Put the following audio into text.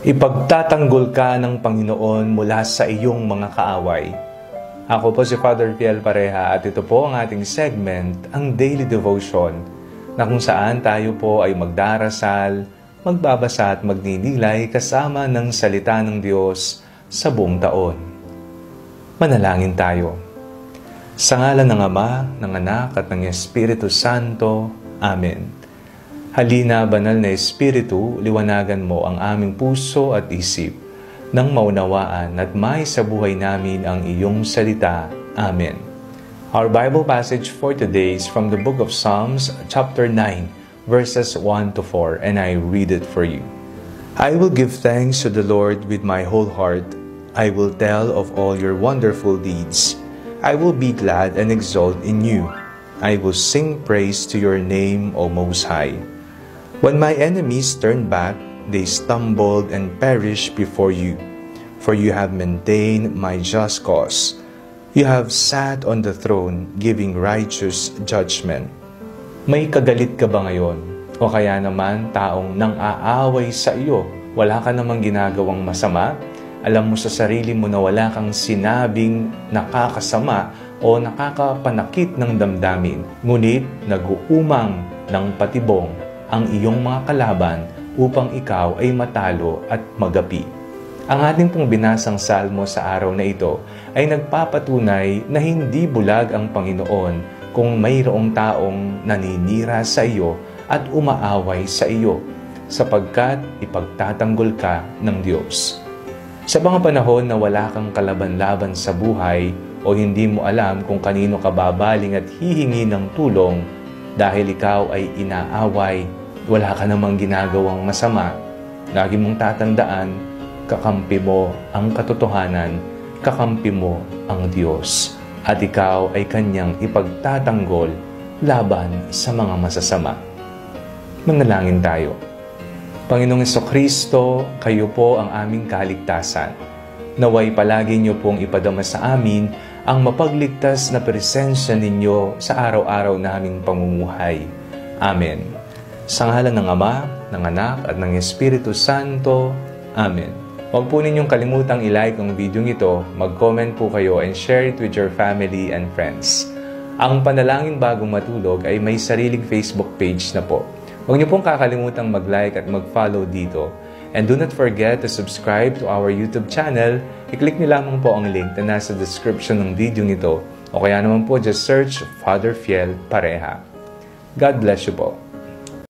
Ipagtatanggol ka ng Panginoon mula sa iyong mga kaaway. Ako po si Father Fiel Pareha at ito po ang ating segment, ang Daily Devotion, na kung saan tayo po ay magdarasal, magbabasa at magninilay kasama ng salita ng Diyos sa buong taon. Manalangin tayo. Sa ngalan ng Ama, ng Anak at ng Espiritu Santo. Amen. Halina, Banal na Espiritu, liwanagan mo ang aming puso at isip, nang maunawaan at may sa buhay namin ang iyong salita. Amen. Our Bible passage for today is from the book of Psalms, chapter 9, verses 1 to 4, and I read it for you. I will give thanks to the Lord with my whole heart. I will tell of all your wonderful deeds. I will be glad and exult in you. I will sing praise to your name, O Most High. When my enemies turned back, they stumbled and perished before you. For you have maintained my just cause. You have sat on the throne, giving righteous judgment. May kagalit ka ba ngayon? O kaya naman taong nang-aaway sa iyo, wala ka namang ginagawang masama? Alam mo sa sarili mo na wala kang sinabing nakakasama o nakakapanakit ng damdamin, ngunit nag-uumang ng patibong ang iyong mga kalaban upang ikaw ay matalo at magapi. Ang ating pong binasang salmo sa araw na ito ay nagpapatunay na hindi bulag ang Panginoon kung mayroong taong naninira sa iyo at umaaway sa iyo, sapagkat ipagtatanggol ka ng Diyos. Sa mga panahon na wala kang kalaban-laban sa buhay o hindi mo alam kung kanino ka babaling at hihingi ng tulong dahil ikaw ay inaaway, wala ka namang ginagawang masama, lagi mong tatandaan, kakampi mo ang katotohanan, kakampi mo ang Diyos, at ikaw ay Kanyang ipagtatanggol laban sa mga masasama. Manalangin tayo. Panginoong Jesucristo, kayo po ang aming kaligtasan. Naway palagi niyo pong ipadama sa amin ang mapagligtas na presensya ninyo sa araw-araw naming pamumuhay. Amen. Sa ngalan ng Ama, ng Anak, at ng Espiritu Santo. Amen. Huwag po ninyong kalimutang i-like ang video ito, mag-comment po kayo, and share it with your family and friends. Ang Panalangin Bagong Matulog ay may sariling Facebook page na po. Huwag niyo pong kakalimutang mag-like at mag-follow dito. And do not forget to subscribe to our YouTube channel. I-click niyo lamang po ang link na nasa description ng video nito. O kaya naman po, just search Father Fiel Pareha. God bless you po.